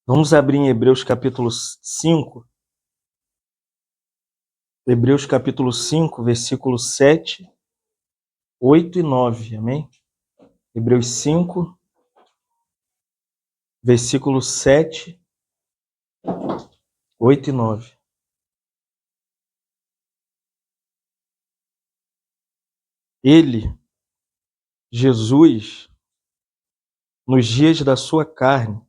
Vamos abrir em Hebreus capítulo 5. Hebreus capítulo 5, versículos 7, 8 e 9. Amém? Hebreus 5, versículos 7, 8 e 9. Ele, Jesus, nos dias da sua carne,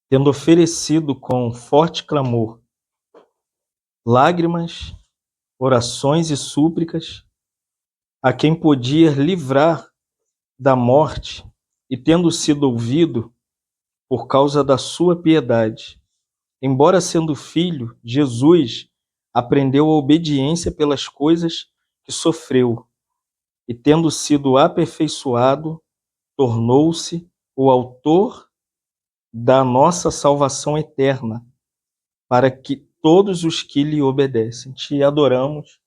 tendo oferecido com forte clamor, lágrimas, orações e súplicas, a quem podia livrar da morte, e tendo sido ouvido por causa da sua piedade, embora sendo filho, Jesus aprendeu a obediência pelas coisas que sofreu, e tendo sido aperfeiçoado, tornou-se o autor da nossa salvação eterna, para que todos os que lhe obedecem. Te adoramos,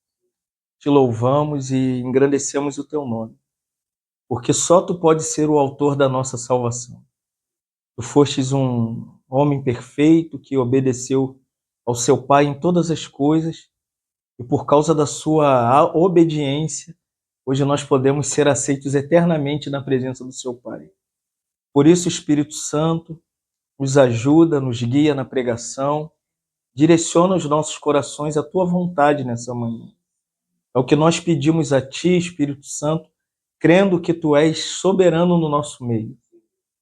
te louvamos e engrandecemos o teu nome, porque só tu pode ser o autor da nossa salvação. Tu fostes um homem perfeito que obedeceu ao seu Pai em todas as coisas, e por causa da sua obediência, hoje nós podemos ser aceitos eternamente na presença do seu Pai. Por isso, o Espírito Santo nos ajuda, nos guia na pregação, direciona os nossos corações à tua vontade nessa manhã. É o que nós pedimos a ti, Espírito Santo, crendo que tu és soberano no nosso meio.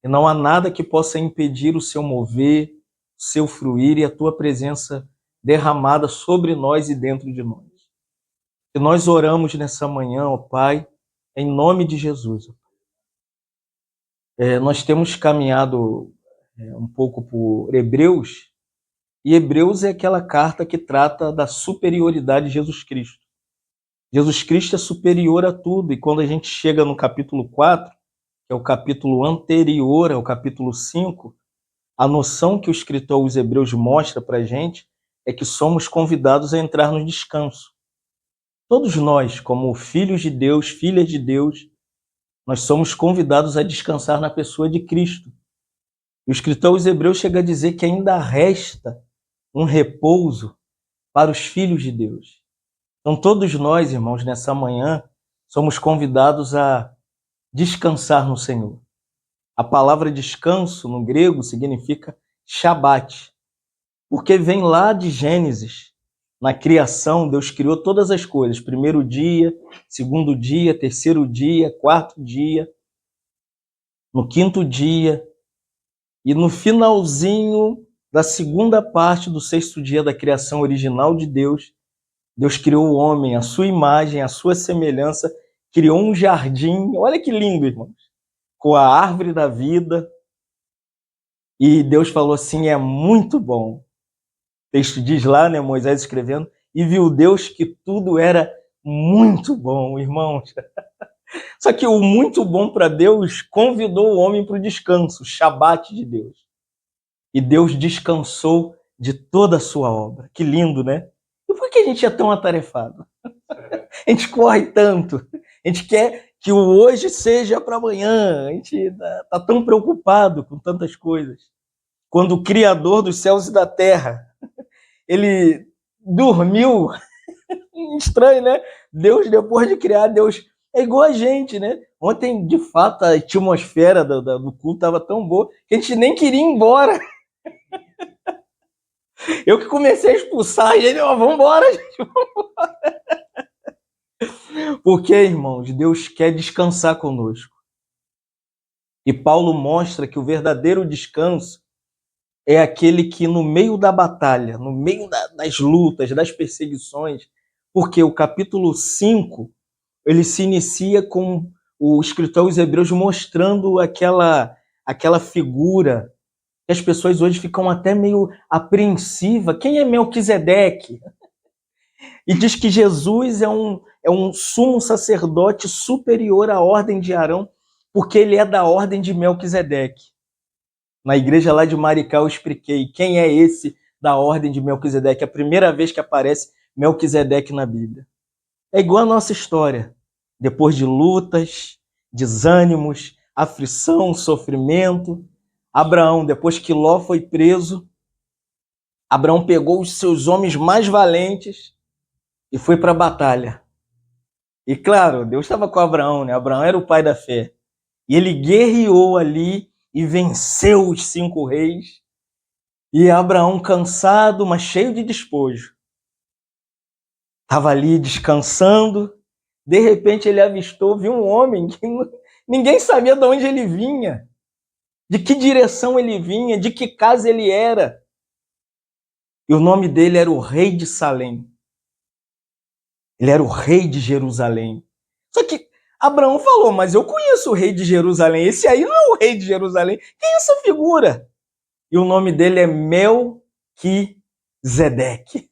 E não há nada que possa impedir o seu mover, o seu fruir e a tua presença derramada sobre nós e dentro de nós. E nós oramos nessa manhã, ó Pai, em nome de Jesus. Nós temos caminhado um pouco por Hebreus, e Hebreus é aquela carta que trata da superioridade de Jesus Cristo. Jesus Cristo é superior a tudo, e quando a gente chega no capítulo 4, que é o capítulo anterior ao capítulo 5, a noção que o escritor aos Hebreus mostra para a gente é que somos convidados a entrar no descanso. Todos nós, como filhos de Deus, filhas de Deus, nós somos convidados a descansar na pessoa de Cristo. E o escritor aos Hebreus chega a dizer que ainda resta um repouso para os filhos de Deus. Então todos nós, irmãos, nessa manhã, somos convidados a descansar no Senhor. A palavra descanso, no grego, significa Shabat, porque vem lá de Gênesis. Na criação, Deus criou todas as coisas. Primeiro dia, segundo dia, terceiro dia, quarto dia, no quinto dia, e no finalzinho da segunda parte do sexto dia da criação original de Deus, Deus criou o homem, a sua imagem, a sua semelhança, criou um jardim. Olha que lindo, irmãos, com a árvore da vida. E Deus falou assim: é muito bom. O texto diz lá, né, Moisés escrevendo, e viu Deus que tudo era muito bom, irmãos. Só que o muito bom para Deus convidou o homem para o descanso, o Shabat de Deus. E Deus descansou de toda a sua obra. Que lindo, né? E por que a gente é tão atarefado? A gente corre tanto. A gente quer que o hoje seja para amanhã. A gente está tão preocupado com tantas coisas. Quando o Criador dos céus e da terra, ele dormiu. Estranho, né? Deus, depois de criar, Deus é igual a gente, né? Ontem, de fato, a atmosfera do culto estava tão boa que a gente nem queria ir embora. Eu que comecei a expulsar ele, ó, vamos embora, gente, vamos embora. Porque, irmãos, Deus quer descansar conosco. E Paulo mostra que o verdadeiro descanso é aquele que no meio da batalha, no meio das lutas, das perseguições, porque o capítulo 5, ele se inicia com o escritor aos Hebreus mostrando aquela figura que as pessoas hoje ficam até meio apreensivas. Quem é Melquisedeque? E diz que Jesus é um sumo sacerdote superior à ordem de Arão, porque ele é da ordem de Melquisedeque. Na igreja lá de Maricá eu expliquei quem é esse da ordem de Melquisedeque. É a primeira vez que aparece Melquisedeque na Bíblia. É igual a nossa história. Depois de lutas, desânimos, aflição, sofrimento, Abraão, depois que Ló foi preso, Abraão pegou os seus homens mais valentes e foi para a batalha. E claro, Deus estava com Abraão, né? Abraão era o pai da fé. E ele guerreou ali e venceu os 5 reis. E Abraão, cansado, mas cheio de despojo, estava ali descansando. De repente ele avistou, viu um homem que ninguém sabia de onde ele vinha, de que direção ele vinha, de que casa ele era. E o nome dele era o rei de Salém. Ele era o rei de Jerusalém. Só que Abraão falou, mas eu conheço o rei de Jerusalém. Esse aí não é o rei de Jerusalém. Quem é essa figura? E o nome dele é Melquisedeque.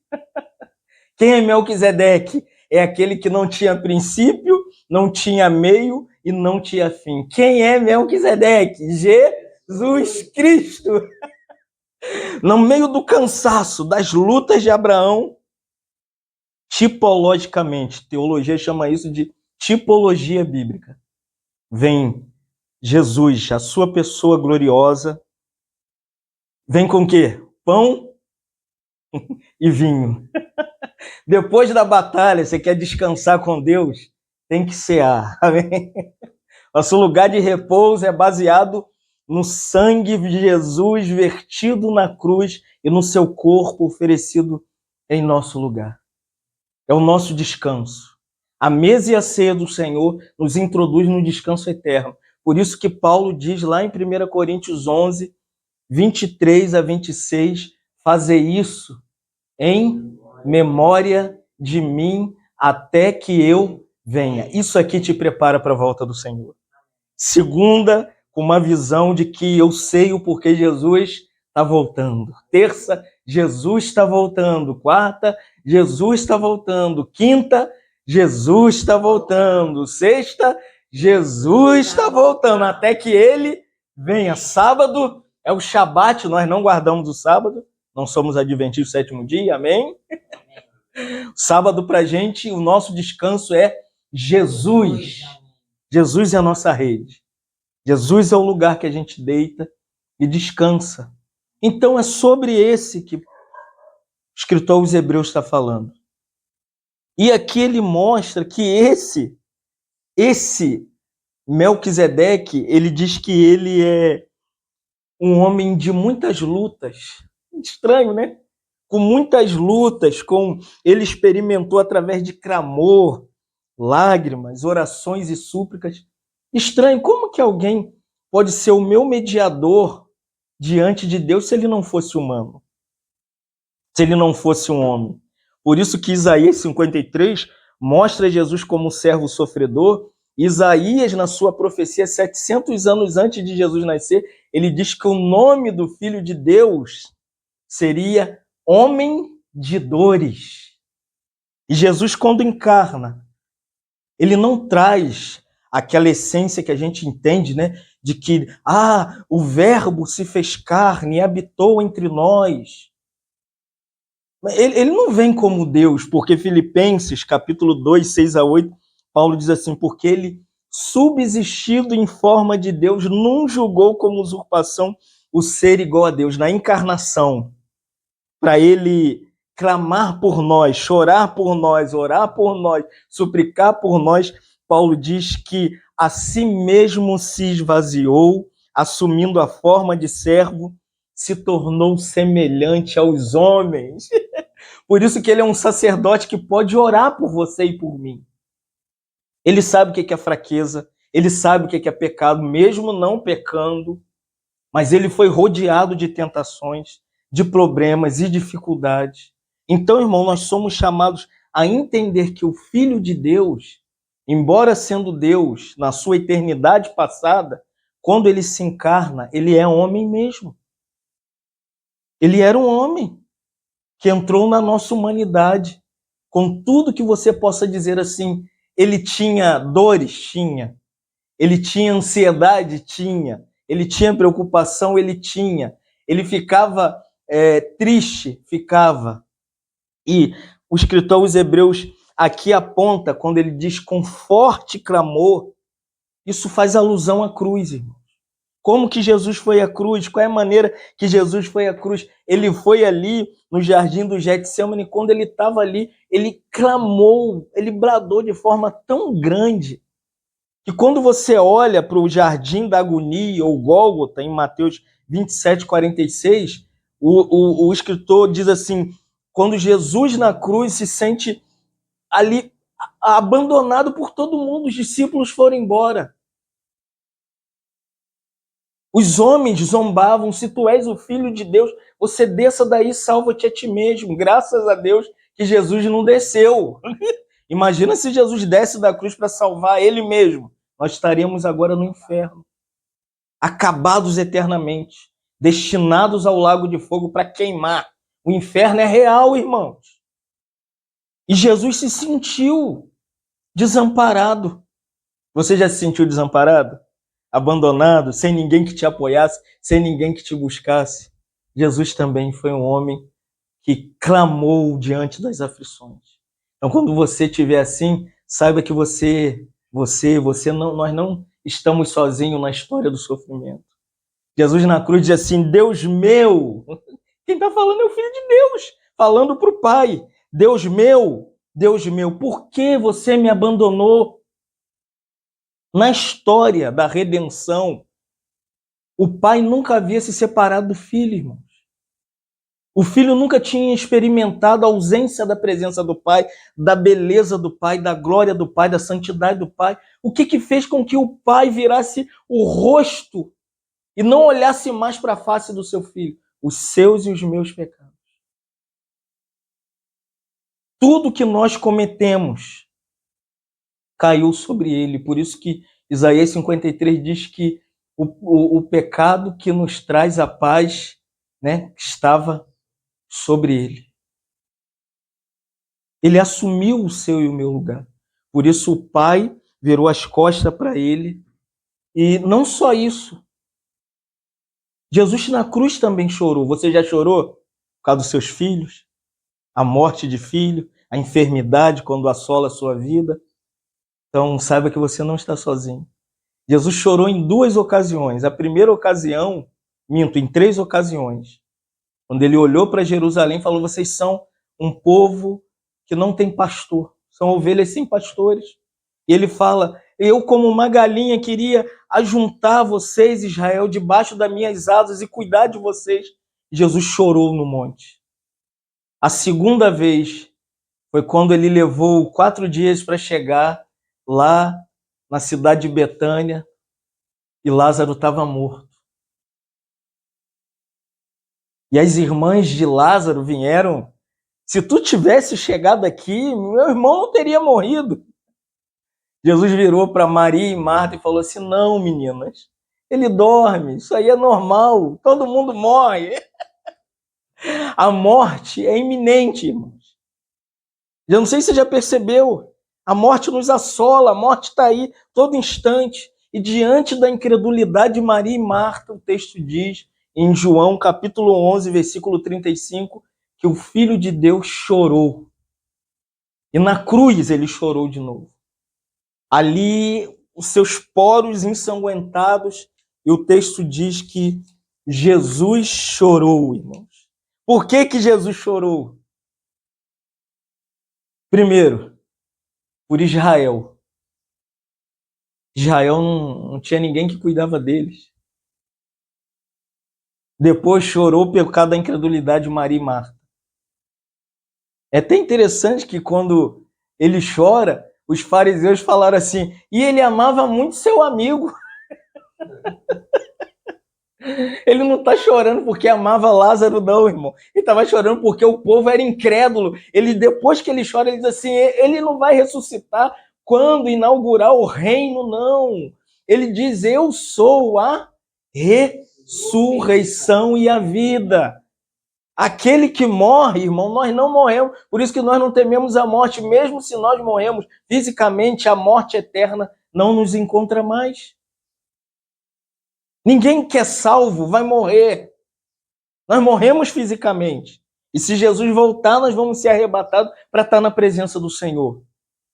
Quem é Melquisedeque? É aquele que não tinha princípio, não tinha meio e não tinha fim. Quem é Melquisedeque? Jesus Cristo. No meio do cansaço, das lutas de Abraão, tipologicamente, teologia chama isso de tipologia bíblica. Vem Jesus, a sua pessoa gloriosa, vem com o quê? Pão e vinho. Depois da batalha, você quer descansar com Deus? Tem que cear. Amém? Nosso lugar de repouso é baseado no sangue de Jesus vertido na cruz e no seu corpo oferecido em nosso lugar. É o nosso descanso. A mesa e a ceia do Senhor nos introduz no descanso eterno. Por isso que Paulo diz lá em 1 Coríntios 11, 23 a 26, fazer isso em memória de mim até que eu venha. Isso aqui te prepara para a volta do Senhor. Segunda, com uma visão de que eu sei o porquê Jesus está voltando. Terça, Jesus está voltando. Quarta, Jesus está voltando. Quinta, Jesus está voltando. Sexta, Jesus está voltando. Até que ele venha. Sábado é o Shabat, nós não guardamos o sábado. Não somos adventistas do 7º dia, amém? Sábado para a gente, o nosso descanso é Jesus. Jesus é a nossa rede. Jesus é o lugar que a gente deita e descansa. Então é sobre esse que o escritor aos Hebreus está falando. E aqui ele mostra que esse Melquisedeque, ele diz que ele é um homem de muitas lutas. Estranho, né? Com muitas lutas, ele experimentou através de clamor, lágrimas, orações e súplicas. Estranho, como que alguém pode ser o meu mediador diante de Deus se ele não fosse humano? Se ele não fosse um homem? Por isso que Isaías 53 mostra Jesus como servo sofredor. Isaías, na sua profecia, 700 anos antes de Jesus nascer, ele diz que o nome do Filho de Deus seria homem de dores. E Jesus, quando encarna, ele não traz aquela essência que a gente entende, né? De que, o verbo se fez carne e habitou entre nós. Ele não vem como Deus, porque Filipenses, capítulo 2, 6 a 8, Paulo diz assim, porque ele, subsistindo em forma de Deus, não julgou como usurpação o ser igual a Deus. Na encarnação, para ele clamar por nós, chorar por nós, orar por nós, suplicar por nós, Paulo diz que a si mesmo se esvaziou, assumindo a forma de servo, se tornou semelhante aos homens. Por isso que ele é um sacerdote que pode orar por você e por mim. Ele sabe o que é fraqueza, ele sabe o que é pecado, mesmo não pecando, mas ele foi rodeado de tentações, de problemas e dificuldades. Então, irmão, nós somos chamados a entender que o Filho de Deus, embora sendo Deus na sua eternidade passada, quando ele se encarna, ele é homem mesmo. Ele era um homem que entrou na nossa humanidade, com tudo que você possa dizer assim. Ele tinha dores? Tinha. Ele tinha ansiedade? Tinha. Ele tinha preocupação? Ele tinha. Ele ficava triste? Ficava. E o escritor aos Hebreus aqui aponta, quando ele diz com forte clamor, isso faz alusão à cruz, irmão. Como que Jesus foi à cruz? Qual é a maneira que Jesus foi à cruz? Ele foi ali no jardim do Getsemane, quando ele estava ali, ele clamou, ele bradou de forma tão grande, que quando você olha para o jardim da agonia, ou Gólgota, em Mateus 27, 46, o escritor diz assim, quando Jesus na cruz se sente ali abandonado por todo mundo, os discípulos foram embora. Os homens zombavam, se tu és o Filho de Deus, você desça daí, salva-te a ti mesmo. Graças a Deus que Jesus não desceu. Imagina se Jesus desce da cruz para salvar ele mesmo. Nós estaríamos agora no inferno, acabados eternamente, destinados ao lago de fogo para queimar. O inferno é real, irmãos. E Jesus se sentiu desamparado. Você já se sentiu desamparado? Abandonado, sem ninguém que te apoiasse, sem ninguém que te buscasse? Jesus também foi um homem que clamou diante das aflições. Então, quando você estiver assim, saiba que nós não estamos sozinhos na história do sofrimento. Jesus na cruz diz assim, Deus meu, quem está falando é o Filho de Deus, falando para o Pai, Deus meu, por que você me abandonou? Na história da redenção, o pai nunca havia se separado do filho, irmãos. O filho nunca tinha experimentado a ausência da presença do pai, da beleza do pai, da glória do pai, da santidade do pai. O que fez com que o pai virasse o rosto e não olhasse mais para a face do seu filho? Os seus e os meus pecados. Tudo que nós cometemos caiu sobre ele. Por isso que Isaías 53 diz que o pecado que nos traz a paz, né, estava sobre ele. Ele assumiu o seu e o meu lugar. Por isso o pai virou as costas para ele. E não só isso. Jesus na cruz também chorou. Você já chorou por causa dos seus filhos? A morte de filho, a enfermidade quando assola a sua vida? Então saiba que você não está sozinho. Jesus chorou em 2 ocasiões. A primeira ocasião, em 3 ocasiões. Quando ele olhou para Jerusalém e falou, vocês são um povo que não tem pastor. São ovelhas sem pastores. E ele fala, eu como uma galinha queria ajuntar vocês, Israel, debaixo das minhas asas e cuidar de vocês. Jesus chorou no monte. A segunda vez foi quando ele levou 4 dias para chegar lá na cidade de Betânia, e Lázaro estava morto. E as irmãs de Lázaro vieram, se tu tivesse chegado aqui, meu irmão não teria morrido. Jesus virou para Maria e Marta e falou assim, não, meninas, ele dorme, isso aí é normal, todo mundo morre. A morte é iminente, irmãos. Eu não sei se você já percebeu, a morte nos assola, a morte está aí todo instante. E diante da incredulidade de Maria e Marta, o texto diz, em João capítulo 11, versículo 35, que o Filho de Deus chorou. E na cruz ele chorou de novo. Ali, os seus poros ensanguentados, e o texto diz que Jesus chorou, irmãos. Por que Jesus chorou? Primeiro, por Israel. Israel não tinha ninguém que cuidava deles. Depois chorou por causa da incredulidade de Maria e Marta. É até interessante que quando ele chora, os fariseus falaram assim, e ele amava muito seu amigo. Ele não está chorando porque amava Lázaro, não, irmão. Ele estava chorando porque o povo era incrédulo. Ele, depois que ele chora, ele diz assim, ele não vai ressuscitar quando inaugurar o reino, não. Ele diz, eu sou a ressurreição e a vida. Aquele que morre, irmão, nós não morremos. Por isso que nós não tememos a morte. Mesmo se nós morremos fisicamente, a morte eterna não nos encontra mais. Ninguém que é salvo vai morrer. Nós morremos fisicamente. E se Jesus voltar, nós vamos ser arrebatados para estar na presença do Senhor.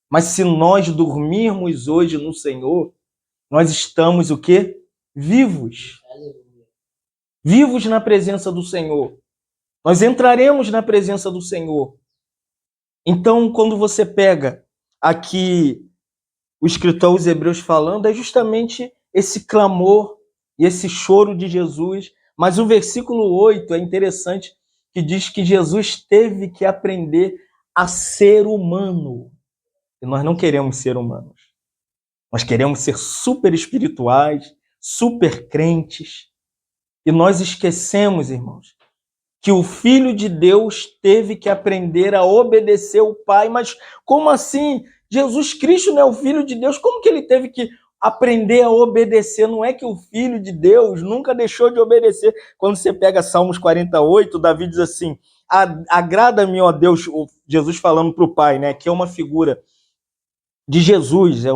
Mas se nós dormirmos hoje no Senhor, nós estamos o quê? Vivos. Vivos na presença do Senhor. Nós entraremos na presença do Senhor. Então, quando você pega aqui o escritor aos Hebreus falando, é justamente esse clamor e esse choro de Jesus. Mas o versículo 8 é interessante, que diz que Jesus teve que aprender a ser humano. E nós não queremos ser humanos. Nós queremos ser super espirituais, super crentes. E nós esquecemos, irmãos, que o Filho de Deus teve que aprender a obedecer o Pai. Mas como assim? Jesus Cristo não é o Filho de Deus? Como que ele teve que aprender a obedecer? Não é que o Filho de Deus nunca deixou de obedecer. Quando você pega Salmos 48, Davi diz assim, agrada-me, ó Deus, Jesus falando para o Pai, né, que é uma figura de Jesus, é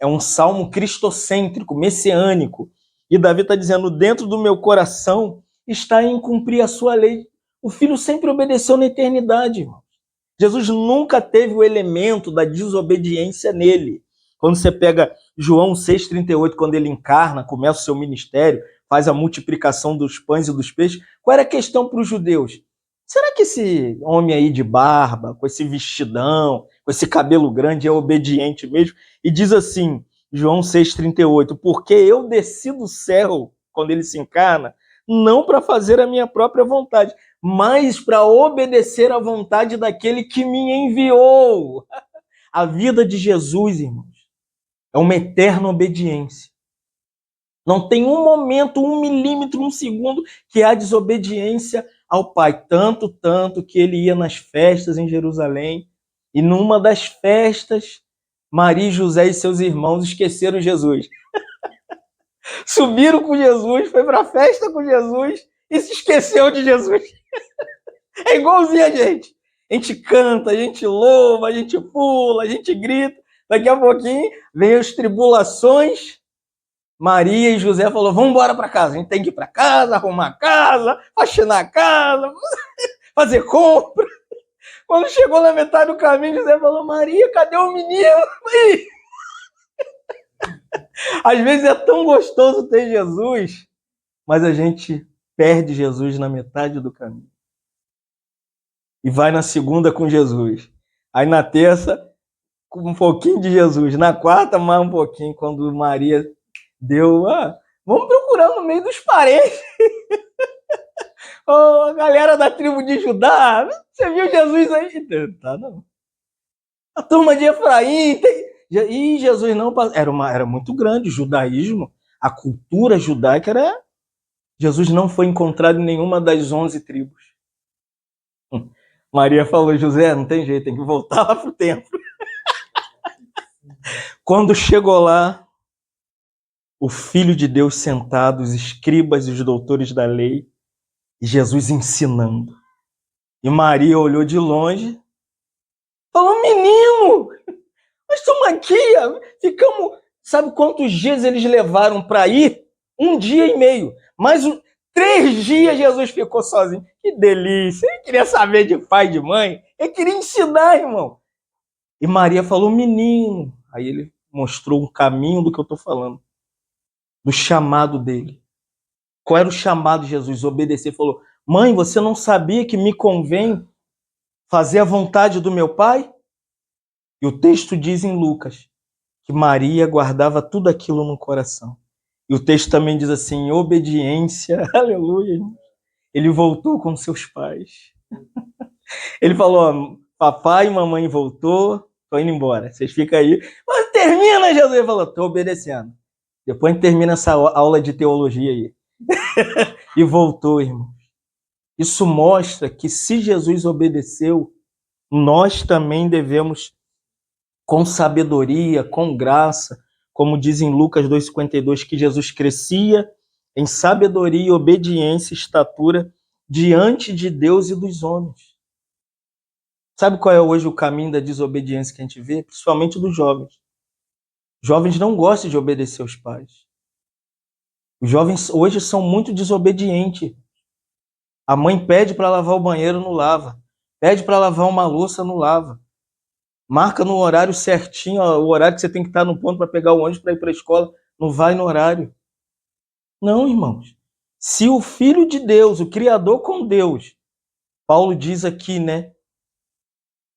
um salmo cristocêntrico, messiânico. E Davi está dizendo, dentro do meu coração está em cumprir a sua lei. O Filho sempre obedeceu na eternidade, irmão. Jesus nunca teve o elemento da desobediência nele. Quando você pega João 6,38, quando ele encarna, começa o seu ministério, faz a multiplicação dos pães e dos peixes, qual era a questão para os judeus? Será que esse homem aí de barba, com esse vestidão, com esse cabelo grande, é obediente mesmo? E diz assim, João 6,38, porque eu desci do céu, quando ele se encarna, não para fazer a minha própria vontade, mas para obedecer à vontade daquele que me enviou. A vida de Jesus, irmãos, é uma eterna obediência. Não tem um momento, 1 milímetro, 1 segundo que há desobediência ao Pai. Tanto que ele ia nas festas em Jerusalém, e numa das festas, Maria, José e seus irmãos esqueceram Jesus. Subiram com Jesus, foi para a festa com Jesus e se esqueceu de Jesus. É igualzinho a gente. A gente canta, a gente louva, a gente pula, a gente grita. Daqui a pouquinho vem as tribulações. Maria e José falaram, vamos embora para casa. A gente tem que ir para casa, arrumar a casa, faxinar a casa, fazer compra. Quando chegou na metade do caminho, José falou, Maria, cadê o menino? Às vezes é tão gostoso ter Jesus, mas a gente perde Jesus na metade do caminho. E vai na segunda com Jesus. Aí na terça, com um pouquinho de Jesus. Na quarta, mais um pouquinho, quando Maria deu... vamos procurar no meio dos parentes. A galera da tribo de Judá, você viu Jesus aí? Tá, não. A turma de Efraim... E Jesus não... Era muito grande o judaísmo. A cultura judaica era... Jesus não foi encontrado em nenhuma das 11 tribos. Maria falou, José, não tem jeito, tem que voltar lá pro templo. Quando chegou lá, o Filho de Deus sentado, os escribas e os doutores da lei, e Jesus ensinando. E Maria olhou de longe, falou, menino, nós estamos aqui, ficamos... Sabe quantos dias eles levaram para ir? 1 dia e meio. Mas 3 dias Jesus ficou sozinho. Que delícia! Ele queria saber de pai e de mãe. Ele queria ensinar, irmão. E Maria falou, menino. Aí ele mostrou um caminho do que eu estou falando. Do chamado dele. Qual era o chamado de Jesus? Obedecer. Falou, mãe, você não sabia que me convém fazer a vontade do meu pai? E o texto diz em Lucas que Maria guardava tudo aquilo no coração. E o texto também diz assim, em obediência, aleluia, ele voltou com seus pais. Ele falou, papai e mamãe voltou, tô indo embora, vocês ficam aí. Mas termina, Jesus. Ele falou, tô obedecendo. Depois termina essa aula de teologia aí. E voltou, irmão. Isso mostra que se Jesus obedeceu, nós também devemos, com sabedoria, com graça, como diz em Lucas 2,52, que Jesus crescia em sabedoria, obediência e estatura diante de Deus e dos homens. Sabe qual é hoje o caminho da desobediência que a gente vê? Principalmente dos jovens. Os jovens não gostam de obedecer aos pais. Os jovens hoje são muito desobedientes. A mãe pede para lavar o banheiro, não lava. Pede para lavar uma louça, não lava. Marca no horário certinho, o horário que você tem que estar no ponto para pegar o ônibus para ir para a escola, não vai no horário. Não, irmãos. Se o Filho de Deus, o Criador com Deus, Paulo diz aqui, né,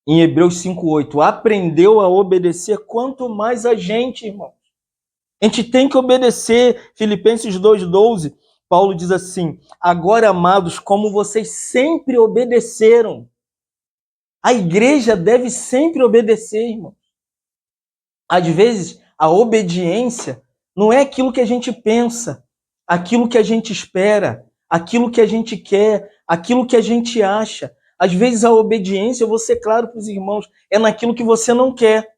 em Hebreus 5:8, aprendeu a obedecer, quanto mais a gente, irmão. A gente tem que obedecer. Filipenses 2:12, Paulo diz assim: agora, amados, como vocês sempre obedeceram, a igreja deve sempre obedecer, irmão. Às vezes, a obediência não é aquilo que a gente pensa, aquilo que a gente espera, aquilo que a gente quer, aquilo que a gente acha. Às vezes, a obediência, eu vou ser claro para os irmãos, é naquilo que você não quer.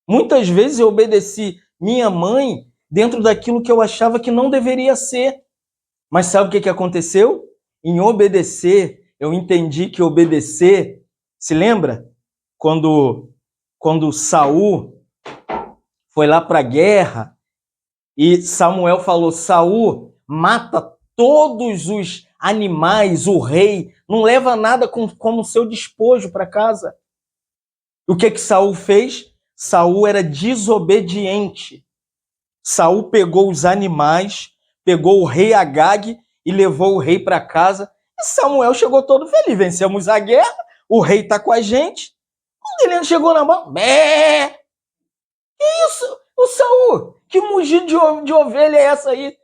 Muitas vezes eu obedeci minha mãe dentro daquilo que eu achava que não deveria ser. Mas sabe o que aconteceu? Em obedecer, eu entendi que obedecer, se lembra? Quando Saul foi lá para a guerra e Samuel falou: Saul, mata todos os animais, o rei, não leva nada como seu despojo para casa. O que Saul fez? Saul era desobediente. Saul pegou os animais, pegou o rei Agag e levou o rei para casa. E Samuel chegou todo feliz. Vencemos a guerra, o rei está com a gente. Quando ele chegou na mão, bé! Que isso? O Saul, que mugido de ovelha é essa aí?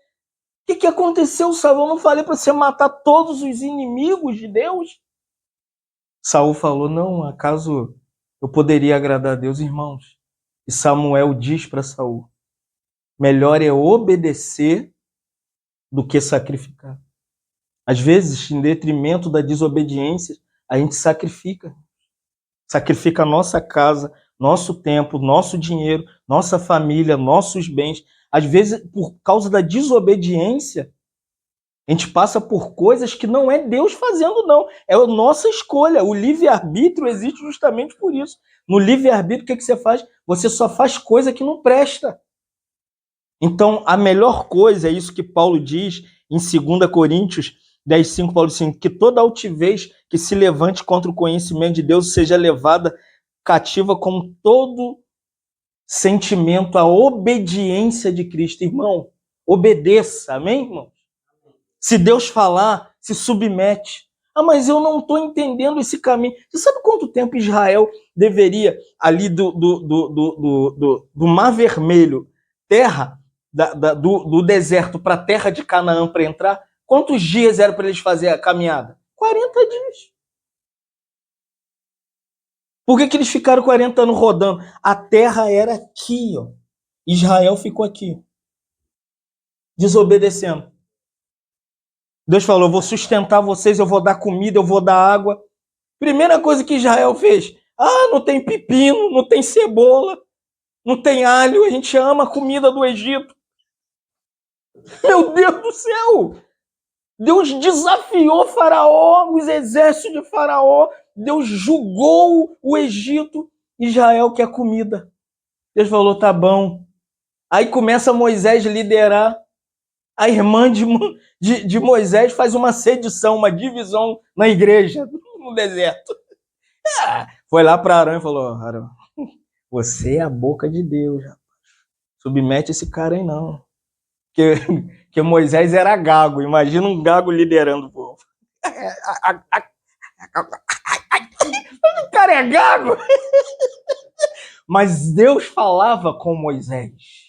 O que aconteceu, Saul? Eu não falei para você matar todos os inimigos de Deus? Saul falou: não, acaso eu poderia agradar a Deus, irmãos? E Samuel diz para Saul: melhor é obedecer do que sacrificar. Às vezes, em detrimento da desobediência, a gente sacrifica. Sacrifica a nossa casa, nosso tempo, nosso dinheiro, nossa família, nossos bens. Às vezes, por causa da desobediência, a gente passa por coisas que não é Deus fazendo, não. É a nossa escolha. O livre-arbítrio existe justamente por isso. No livre-arbítrio, o que você faz? Você só faz coisa que não presta. Então, a melhor coisa, é isso que Paulo diz em 2 Coríntios 10:5, Paulo diz assim, que toda altivez que se levante contra o conhecimento de Deus seja levada cativa com todo sentimento à obediência de Cristo. Irmão, obedeça, amém, irmão? Se Deus falar, se submete. Ah, mas eu não estou entendendo esse caminho. Você sabe quanto tempo Israel deveria, ali do Mar Vermelho, terra, do deserto para a terra de Canaã para entrar? Quantos dias era para eles fazer a caminhada? 40 dias. Por que eles ficaram 40 anos rodando? A terra era aqui, ó. Israel ficou aqui, desobedecendo. Deus falou: eu vou sustentar vocês, eu vou dar comida, eu vou dar água. Primeira coisa que Israel fez: ah, não tem pepino, não tem cebola, não tem alho, a gente ama a comida do Egito. Meu Deus do céu! Deus desafiou Faraó, os exércitos de Faraó, Deus julgou o Egito, Israel quer comida. Deus falou: tá bom. Aí começa Moisés liderar. A irmã de Moisés faz uma sedição, uma divisão na igreja, no deserto. Foi lá para Arão e falou: Arão, você é a boca de Deus, rapaz. Submete esse cara aí não. Que Moisés era gago, imagina um gago liderando o povo. O cara é gago. Mas Deus falava com Moisés.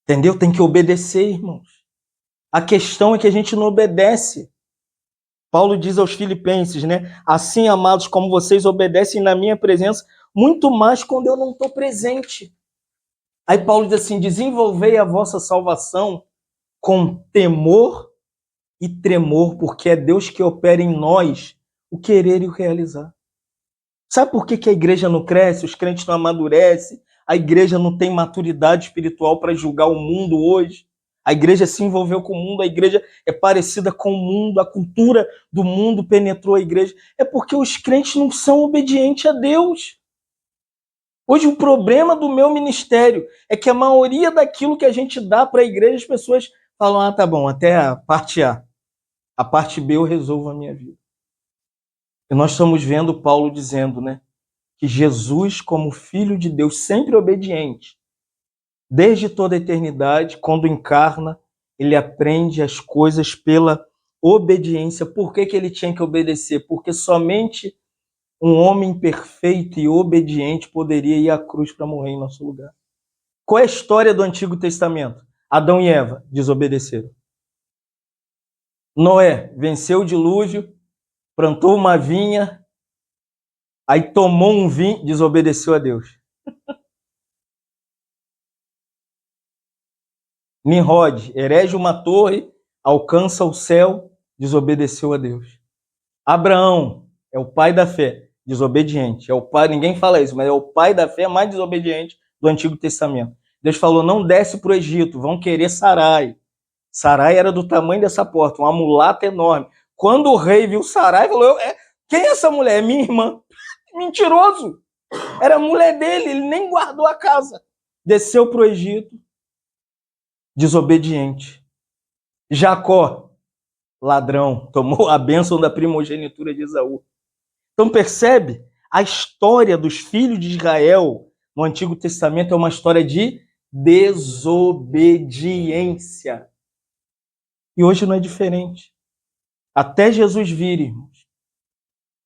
Entendeu? Tem que obedecer, irmãos. A questão é que a gente não obedece. Paulo diz aos Filipenses, né? Assim, amados, como vocês obedecem na minha presença, muito mais quando eu não estou presente. Aí Paulo diz assim: desenvolvei a vossa salvação com temor e tremor, porque é Deus que opera em nós o querer e o realizar. Sabe por que a igreja não cresce, os crentes não amadurecem, a igreja não tem maturidade espiritual para julgar o mundo hoje? A igreja se envolveu com o mundo, a igreja é parecida com o mundo, a cultura do mundo penetrou a igreja. É porque os crentes não são obedientes a Deus. Hoje o problema do meu ministério é que a maioria daquilo que a gente dá para a igreja, as pessoas falam: ah, tá bom, até a parte A. A parte B eu resolvo a minha vida. E nós estamos vendo Paulo dizendo, né, que Jesus, como Filho de Deus, sempre obediente, Desde toda a eternidade, quando encarna, ele aprende as coisas pela obediência. Por que ele tinha que obedecer? Porque somente um homem perfeito e obediente poderia ir à cruz para morrer em nosso lugar. Qual é a história do Antigo Testamento? Adão e Eva desobedeceram. Noé venceu o dilúvio, plantou uma vinha, aí tomou um vinho, desobedeceu a Deus. Nimrod erege uma torre, alcança o céu, desobedeceu a Deus. Abraão é o pai da fé, desobediente. É o pai, ninguém fala isso, mas é o pai da fé mais desobediente do Antigo Testamento. Deus falou: não desce para o Egito, vão querer Sarai. Sarai era do tamanho dessa porta, uma mulata enorme. Quando o rei viu Sarai, falou: quem é essa mulher? É minha irmã. Mentiroso! Era a mulher dele, ele nem guardou a casa. Desceu para o Egito, desobediente. Jacó, ladrão, tomou a bênção da primogenitura de Esaú. Então percebe? A história dos filhos de Israel no Antigo Testamento é uma história de desobediência. E hoje não é diferente. Até Jesus vir, irmãos.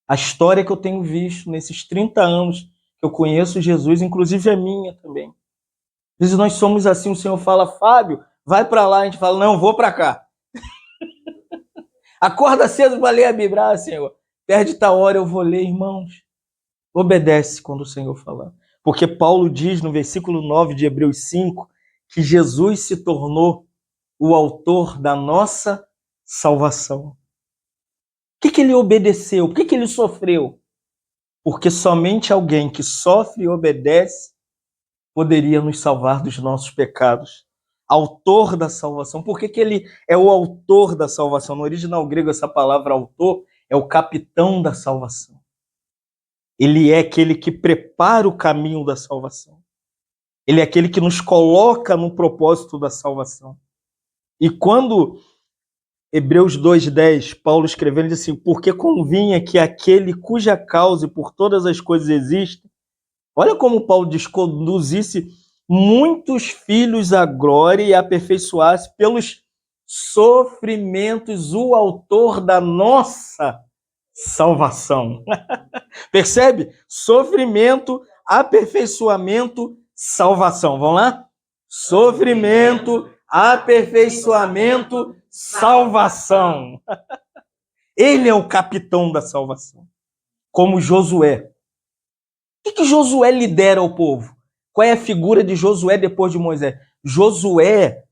A história que eu tenho visto nesses 30 anos que eu conheço Jesus, inclusive a minha também. Às vezes nós somos assim, o Senhor fala: Fábio, vai para lá, a gente fala: não, vou para cá. Acorda cedo para ler a Bíblia. Ah, Senhor, perde tal hora, eu vou ler, irmãos. Obedece quando o Senhor falar. Porque Paulo diz no versículo 9 de Hebreus 5 que Jesus se tornou o autor da nossa salvação. Por que ele obedeceu? Por que ele sofreu? Porque somente alguém que sofre e obedece poderia nos salvar dos nossos pecados. Autor da salvação. Por que ele é o autor da salvação? No original grego, essa palavra autor é o capitão da salvação. Ele é aquele que prepara o caminho da salvação. Ele é aquele que nos coloca no propósito da salvação. E quando Hebreus 2:10, Paulo escrevendo, diz assim: porque convinha que aquele cuja causa e por todas as coisas existe, olha como Paulo diz, conduzisse muitos filhos à glória e aperfeiçoasse pelos sofrimentos o autor da nossa salvação. Percebe? Sofrimento, aperfeiçoamento, salvação. Vamos lá? Sofrimento, aperfeiçoamento, salvação. Ele é o capitão da salvação. Como Josué. O que Josué lidera ao povo? Qual é a figura de Josué depois de Moisés? Josué,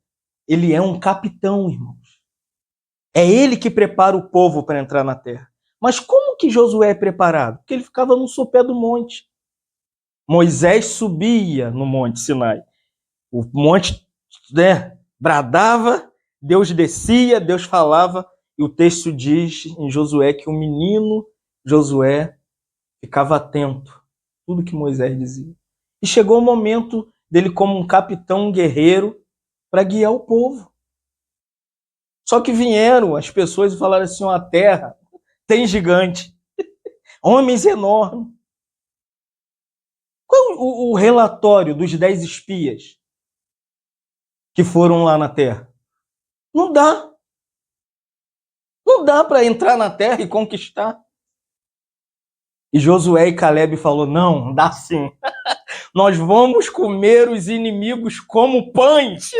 ele é um capitão, irmãos. É ele que prepara o povo para entrar na terra. Mas como que Josué é preparado? Porque ele ficava no sopé do monte. Moisés subia no monte Sinai. O monte, bradava, Deus descia, Deus falava, e o texto diz em Josué que o menino Josué ficava atento a tudo que Moisés dizia. E chegou o momento dele como um capitão guerreiro para guiar o povo. Só que vieram as pessoas e falaram assim: a terra tem gigante, homens enormes. Qual é o relatório dos 10 espias que foram lá na terra? Não dá. Não dá para entrar na terra e conquistar. E Josué e Caleb falou: não, dá sim. Nós vamos comer os inimigos como pães.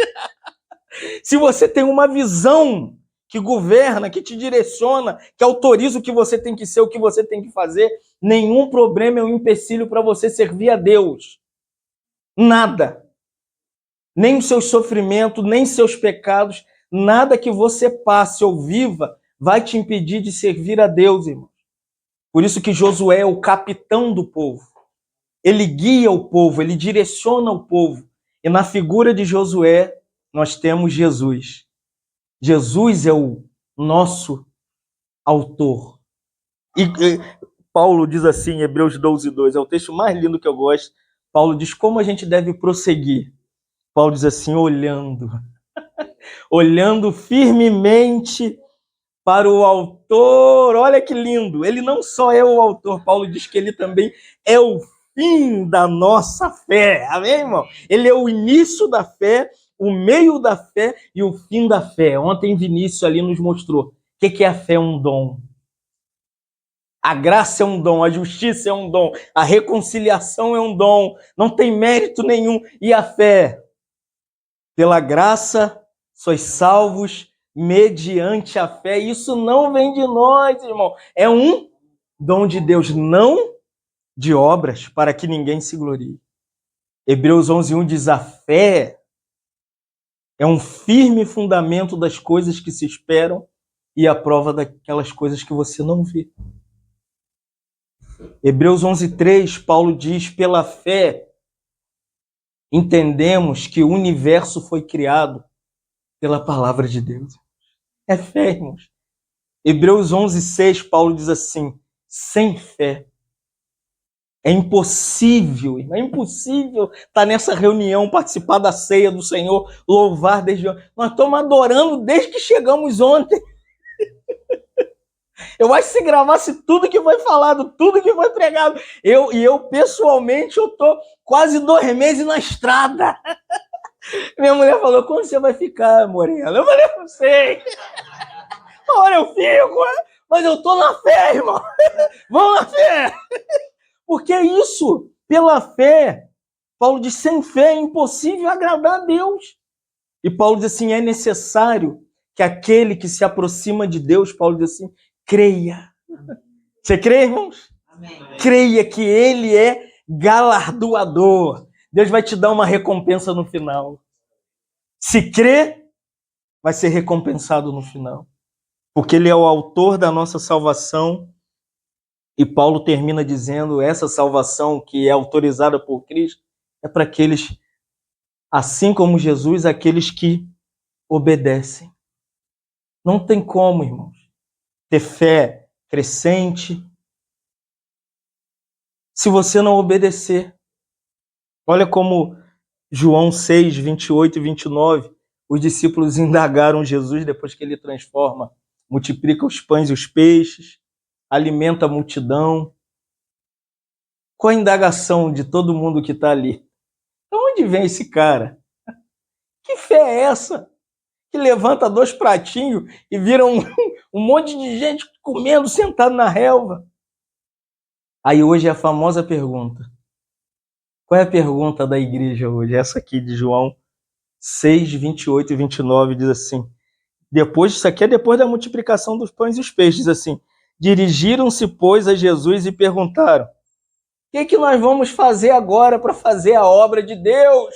Se você tem uma visão que governa, que te direciona, que autoriza o que você tem que ser, o que você tem que fazer, nenhum problema é um empecilho para você servir a Deus. Nada. Nem os seus sofrimentos, nem seus pecados, nada que você passe ou viva vai te impedir de servir a Deus, irmão. Por isso que Josué é o capitão do povo. Ele guia o povo, ele direciona o povo. E na figura de Josué, nós temos Jesus. Jesus é o nosso autor. E Paulo diz assim em Hebreus 12:2, é o texto mais lindo que eu gosto. Paulo diz como a gente deve prosseguir. Paulo diz assim: olhando firmemente para o autor. Olha que lindo! Ele não só é o autor, Paulo diz que ele também é o fim da nossa fé. Amém, irmão? Ele é o início da fé, o meio da fé e o fim da fé. Ontem Vinícius ali nos mostrou o que é a fé, um dom. A graça é um dom, a justiça é um dom, a reconciliação é um dom, não tem mérito nenhum. E a fé? Pela graça sois salvos mediante a fé. Isso não vem de nós, irmão. É um dom de Deus, não de obras, para que ninguém se glorie. Hebreus 11:1 diz: a fé é um firme fundamento das coisas que se esperam e a prova daquelas coisas que você não vê. Hebreus 11:3, Paulo diz: pela fé entendemos que o universo foi criado pela palavra de Deus. É fé, irmãos. Hebreus 11:6, Paulo diz assim: sem fé é impossível, irmão, é impossível estar nessa reunião, participar da ceia do Senhor, louvar desde ontem. Nós estamos adorando desde que chegamos ontem. Eu acho que se gravasse tudo que foi falado, tudo que foi pregado, eu pessoalmente, eu estou quase 2 meses na estrada. Minha mulher falou: quando você vai ficar, Morena? Eu falei: não sei. Uma hora eu fico, mas eu estou na fé, irmão. Vamos na fé. Porque é isso, pela fé. Paulo diz: sem fé é impossível agradar a Deus. E Paulo diz assim: é necessário que aquele que se aproxima de Deus, Paulo diz assim, creia. Você crê, irmãos? Amém. Creia que ele é galardoador. Deus vai te dar uma recompensa no final. Se crê, vai ser recompensado no final. Porque ele é o autor da nossa salvação. E Paulo termina dizendo: essa salvação que é autorizada por Cristo é para aqueles, assim como Jesus, aqueles que obedecem. Não tem como, irmãos, ter fé crescente se você não obedecer. Olha como João 6, 28 e 29, os discípulos indagaram Jesus depois que ele transforma, multiplica os pães e os peixes, alimenta a multidão. Qual a indagação de todo mundo que está ali? De onde vem esse cara? Que fé é essa? Que levanta 2 pratinhos e vira um monte de gente comendo, sentado na relva. Aí hoje é a famosa pergunta. Qual é a pergunta da igreja hoje? Essa aqui de João 6, 28 e 29 diz assim: isso aqui é depois da multiplicação dos pães e os peixes, diz assim: dirigiram-se, pois, a Jesus e perguntaram: o que nós vamos fazer agora para fazer a obra de Deus?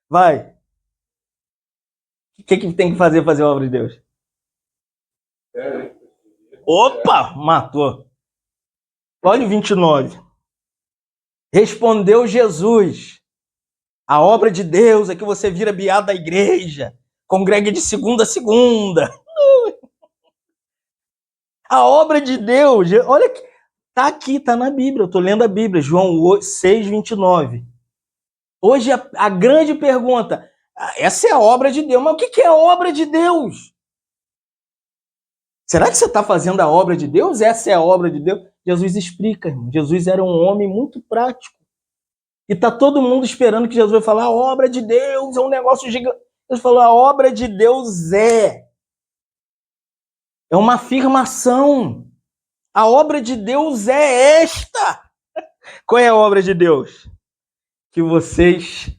Vai. O que tem que fazer para fazer a obra de Deus? Opa, matou. Olha o 29. Respondeu Jesus: a obra de Deus é que você vira beado da igreja, congrega de segunda a segunda. A obra de Deus, olha que tá aqui, tá na Bíblia, eu tô lendo a Bíblia, João 6, 29. Hoje a grande pergunta, essa é a obra de Deus, mas o que é a obra de Deus? Será que você está fazendo a obra de Deus? Essa é a obra de Deus? Jesus explica, irmão. Jesus era um homem muito prático. E tá todo mundo esperando que Jesus vai falar: a obra de Deus é um negócio gigante. Jesus falou: a obra de Deus é uma afirmação. A obra de Deus é esta. Qual é a obra de Deus? Que vocês...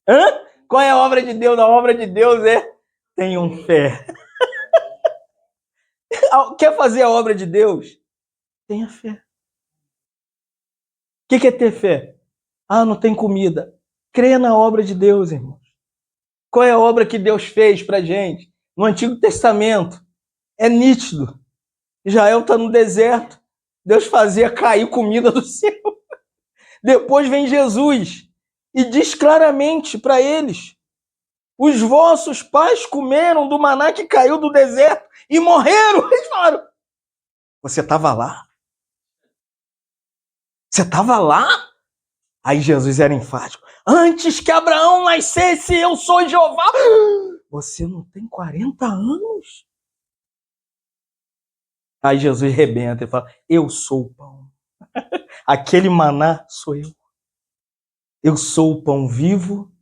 Hã? Qual é a obra de Deus? A obra de Deus é: tenham fé. Quer fazer a obra de Deus? Tenha fé. O que é ter fé? Ah, não tem comida. Creia na obra de Deus, irmãos. Qual é a obra que Deus fez pra gente? No Antigo Testamento. É nítido. Israel está no deserto. Deus fazia cair comida do céu. Depois vem Jesus e diz claramente para eles: os vossos pais comeram do maná que caiu do deserto e morreram. Eles falaram: você estava lá? Você estava lá? Aí Jesus era enfático: antes que Abraão nascesse, eu sou Jeová. Você não tem 40 anos? Aí Jesus rebenta e fala: eu sou o pão. Aquele maná sou eu. Eu sou o pão vivo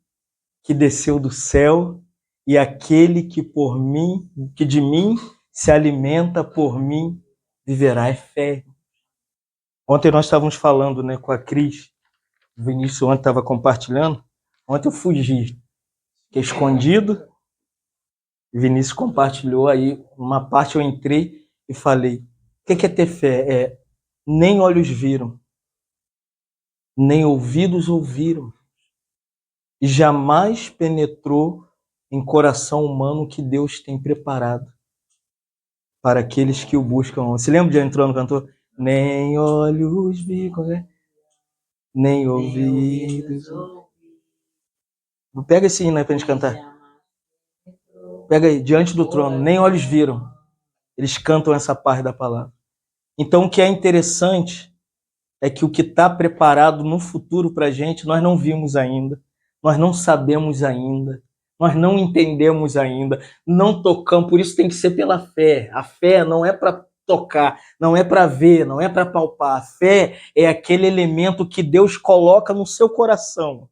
que desceu do céu e aquele que por mim, que de mim se alimenta por mim, viverá. É fé. Ontem nós estávamos falando, né, com a Cris. O Vinícius ontem estava compartilhando. Ontem eu fugi. Fiquei escondido. O Vinícius compartilhou aí. Uma parte eu entrei e falei: o que é ter fé? Nem olhos viram, nem ouvidos ouviram, e jamais penetrou em coração humano que Deus tem preparado para aqueles que o buscam. Você lembra de entrou no cantor? Nem olhos viram, né? Nem ouvidos. Pega esse hino aí pra gente cantar. Pega aí, diante do trono. Nem olhos viram. Eles cantam essa parte da palavra. Então, o que é interessante é que o que está preparado no futuro para a gente, nós não vimos ainda, nós não sabemos ainda, nós não entendemos ainda, não tocamos, por isso tem que ser pela fé. A fé não é para tocar, não é para ver, não é para palpar. A fé é aquele elemento que Deus coloca no seu coração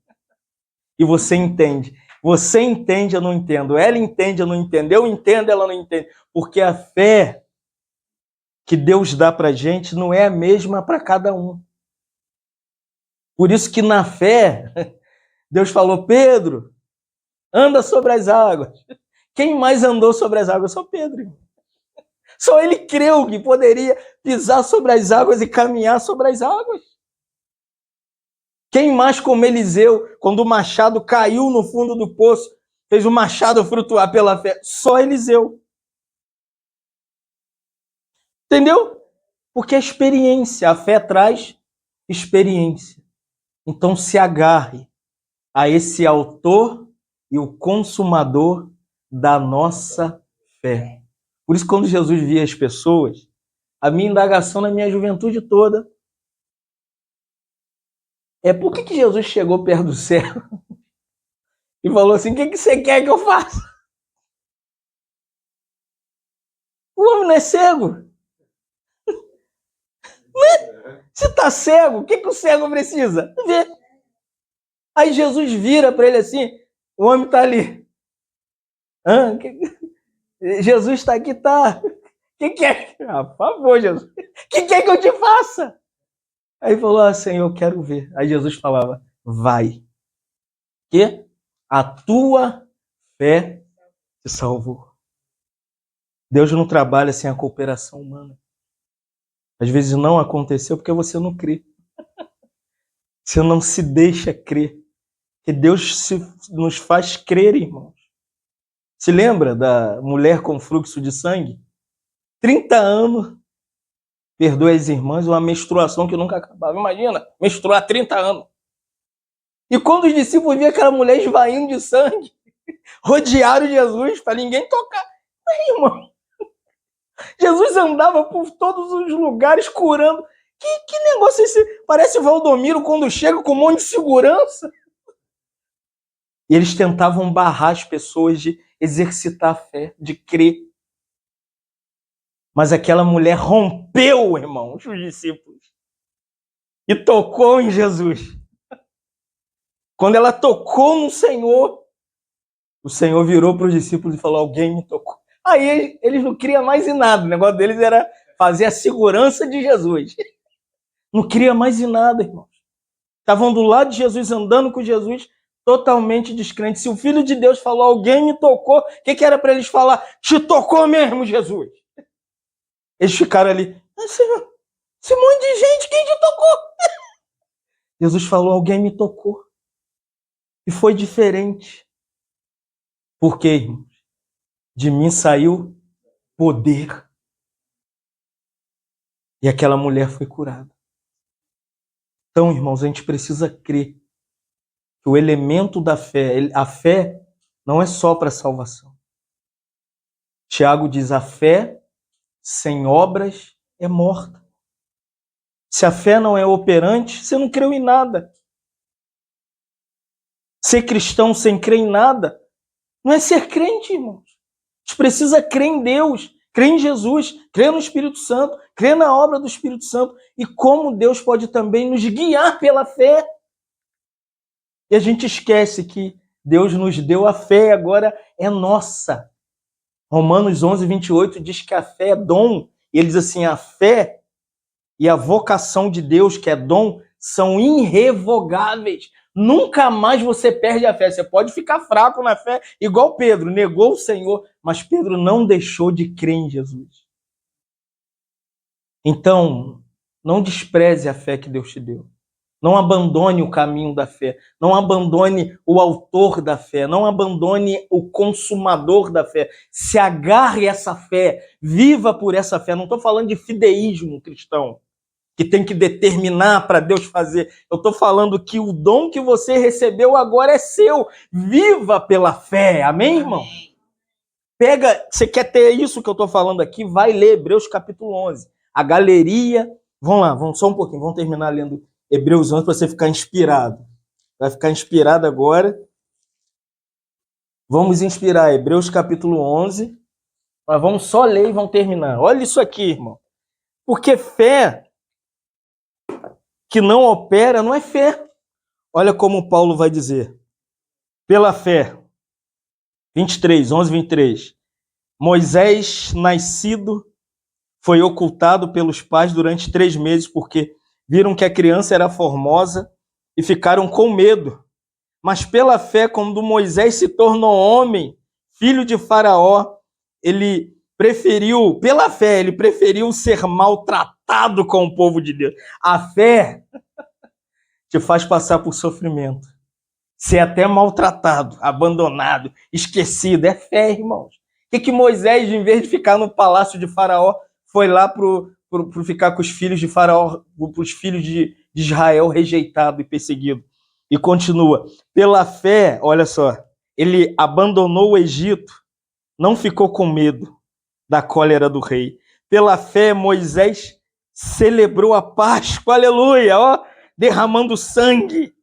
e você entende. Você entende, eu não entendo. Ela entende, eu não entendo. Eu entendo, ela não entende. Porque a fé que Deus dá para a gente não é a mesma para cada um. Por isso que na fé, Deus falou: Pedro, anda sobre as águas. Quem mais andou sobre as águas? Só Pedro. Só ele creu que poderia pisar sobre as águas e caminhar sobre as águas. Quem mais como Eliseu, quando o machado caiu no fundo do poço, fez o machado flutuar pela fé? Só Eliseu. Entendeu? Porque a experiência, a fé traz experiência. Então se agarre a esse autor e o consumador da nossa fé. Por isso, quando Jesus via as pessoas, a minha indagação na minha juventude toda é: por que Jesus chegou perto do céu e falou assim: o que você quer que eu faça? O homem não é cego. Se está cego, o que o cego precisa? Ver. Aí Jesus vira para ele assim, o homem está ali. Jesus está aqui, tá? O que é? Ah, por favor, Jesus. O que é que eu te faça? Aí falou: Senhor, eu quero ver. Aí Jesus falava: vai. Que a tua fé te salvou. Deus não trabalha sem a cooperação humana. Às vezes não aconteceu porque você não crê. Você não se deixa crer. Que Deus nos faz crer, irmãos. Se lembra da mulher com fluxo de sangue? 30 anos, perdoa as irmãs, uma menstruação que nunca acabava. Imagina, menstruar 30 anos. E quando os discípulos viam aquela mulher esvaindo de sangue, rodearam Jesus para ninguém tocar. Aí, irmão, Jesus andava por todos os lugares curando. Que negócio é esse? Parece o Valdomiro quando chega com um monte de segurança. E eles tentavam barrar as pessoas de exercitar a fé, de crer. Mas aquela mulher rompeu, irmão, os discípulos. E tocou em Jesus. Quando ela tocou no Senhor, o Senhor virou para os discípulos e falou: alguém me tocou. Aí eles não criam mais em nada. O negócio deles era fazer a segurança de Jesus. Não cria mais em nada, irmãos. Estavam do lado de Jesus, andando com Jesus, totalmente descrentes. Se o Filho de Deus falou: alguém me tocou, o que era para eles falar? Te tocou mesmo, Jesus. Eles ficaram ali: Senhor, esse monte de gente, quem te tocou? Jesus falou: alguém me tocou. E foi diferente. Por quê, irmãos? De mim saiu poder. E aquela mulher foi curada. Então, irmãos, a gente precisa crer que o elemento da fé, a fé não é só para salvação. Tiago diz: a fé sem obras é morta. Se a fé não é operante, você não creu em nada. Ser cristão sem crer em nada não é ser crente, irmãos. A gente precisa crer em Deus, Crê em Jesus, crê no Espírito Santo, crê na obra do Espírito Santo e como Deus pode também nos guiar pela fé. E a gente esquece que Deus nos deu a fé e agora é nossa. Romanos 11, 28 diz que a fé é dom. E ele diz assim, a fé e a vocação de Deus, que é dom, são irrevogáveis. Nunca mais você perde a fé. Você pode ficar fraco na fé, igual Pedro, negou o Senhor, mas Pedro não deixou de crer em Jesus. Então, não despreze a fé que Deus te deu. Não abandone o caminho da fé. Não abandone o autor da fé. Não abandone o consumador da fé. Se agarre a essa fé. Viva por essa fé. Não estou falando de fideísmo cristão, que tem que determinar para Deus fazer. Eu estou falando que o dom que você recebeu agora é seu. Viva pela fé. Amém, irmão? Pega, você quer ter isso que eu estou falando aqui? Vai ler Hebreus capítulo 11. A galeria... Vamos lá, vamos só um pouquinho. Vamos terminar lendo Hebreus 11 para você ficar inspirado. Vai ficar inspirado agora. Vamos inspirar Hebreus capítulo 11. Mas vamos só ler e vamos terminar. Olha isso aqui, irmão. Porque fé que não opera não é fé. Olha como Paulo vai dizer. Pela fé. 23, 11, 23. Moisés, nascido, foi ocultado pelos pais durante 3 meses porque viram que a criança era formosa e ficaram com medo. Mas pela fé, quando Moisés se tornou homem, filho de Faraó, ele preferiu, pela fé, ele preferiu ser maltratado com o povo de Deus. A fé te faz passar por sofrimento. Ser até maltratado, abandonado, esquecido. É fé, irmãos. O que Moisés, em vez de ficar no palácio de Faraó, foi lá para ficar com os filhos de Faraó, para os filhos de Israel rejeitado e perseguido? E continua. Pela fé, olha só, ele abandonou o Egito, não ficou com medo da cólera do rei. Pela fé, Moisés celebrou a Páscoa, aleluia, ó, derramando sangue,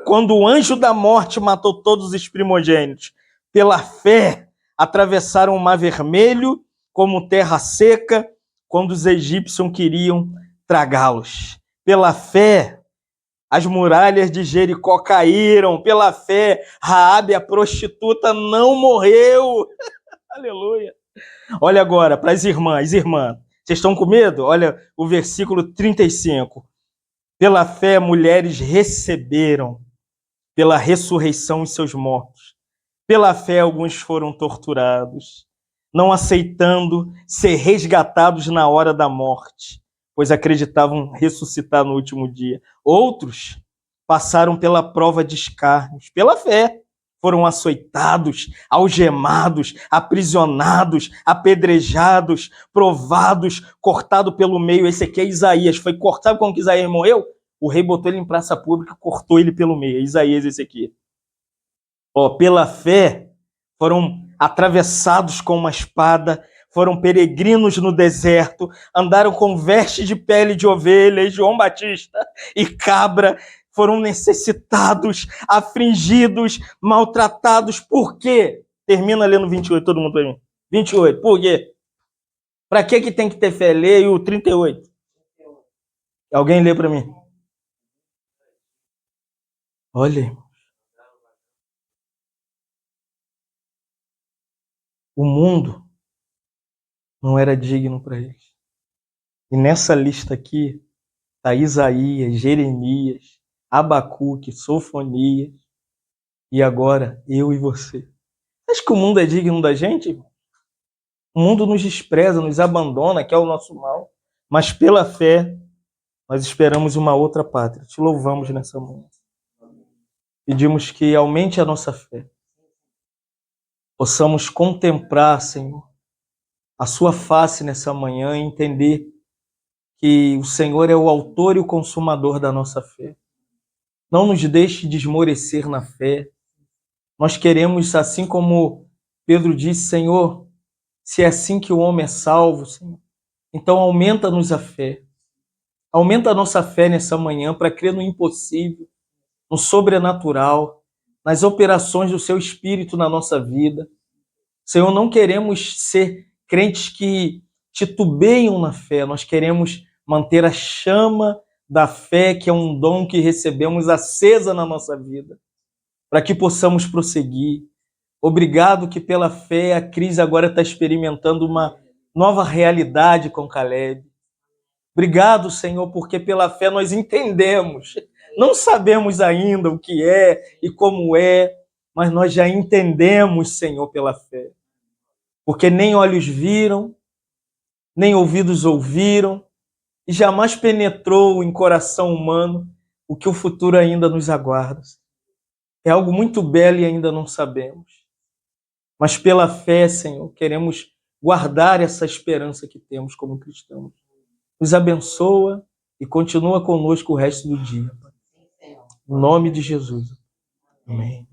quando o anjo da morte matou todos os primogênitos. Pela fé, atravessaram o Mar Vermelho como terra seca, quando os egípcios queriam tragá-los. Pela fé, as muralhas de Jericó caíram. Pela fé, Raabe, a prostituta, não morreu. Aleluia. Olha agora para as irmãs. Irmã, vocês estão com medo? Olha o versículo 35. Pela fé, mulheres receberam pela ressurreição os seus mortos. Pela fé, alguns foram torturados, não aceitando ser resgatados na hora da morte, pois acreditavam ressuscitar no último dia. Outros passaram pela prova de escárnios. Pela fé, foram açoitados, algemados, aprisionados, apedrejados, provados, cortados pelo meio. Esse aqui é Isaías. Foi cortado. Sabe como que Isaías morreu? O rei botou ele em praça pública, cortou ele pelo meio. Isaías, esse aqui. Ó, pela fé, foram atravessados com uma espada, foram peregrinos no deserto, andaram com vestes de pele de ovelha, e João Batista e cabra, foram necessitados, afligidos, maltratados. Por quê? Termina lendo 28, todo mundo para mim. 28, por quê? Para que tem que ter fé? Leia o 38. Alguém lê para mim. Olha, o mundo não era digno para eles. E nessa lista aqui está Isaías, Jeremias, Abacuque, Sofonias e agora eu e você. Acha que o mundo é digno da gente? O mundo nos despreza, nos abandona, quer o nosso mal. Mas pela fé, nós esperamos uma outra pátria. Te louvamos nessa manhã. Pedimos que aumente a nossa fé. Possamos contemplar, Senhor, a sua face nessa manhã e entender que o Senhor é o autor e o consumador da nossa fé. Não nos deixe de esmorecer na fé. Nós queremos, assim como Pedro disse, Senhor, se é assim que o homem é salvo, Senhor, então aumenta-nos a fé. Aumenta a nossa fé nessa manhã para crer no impossível, no sobrenatural, nas operações do Seu Espírito na nossa vida. Senhor, não queremos ser crentes que titubeiam na fé. Nós queremos manter a chama da fé, que é um dom que recebemos, acesa na nossa vida, para que possamos prosseguir. Obrigado que pela fé a Cris agora está experimentando uma nova realidade com Caleb. Obrigado, Senhor, porque pela fé nós entendemos. Não sabemos ainda o que é e como é, mas nós já entendemos, Senhor, pela fé. Porque nem olhos viram, nem ouvidos ouviram, e jamais penetrou em coração humano o que o futuro ainda nos aguarda. É algo muito belo e ainda não sabemos. Mas pela fé, Senhor, queremos guardar essa esperança que temos como cristãos. Nos abençoa e continua conosco o resto do dia. Em nome de Jesus. Amém.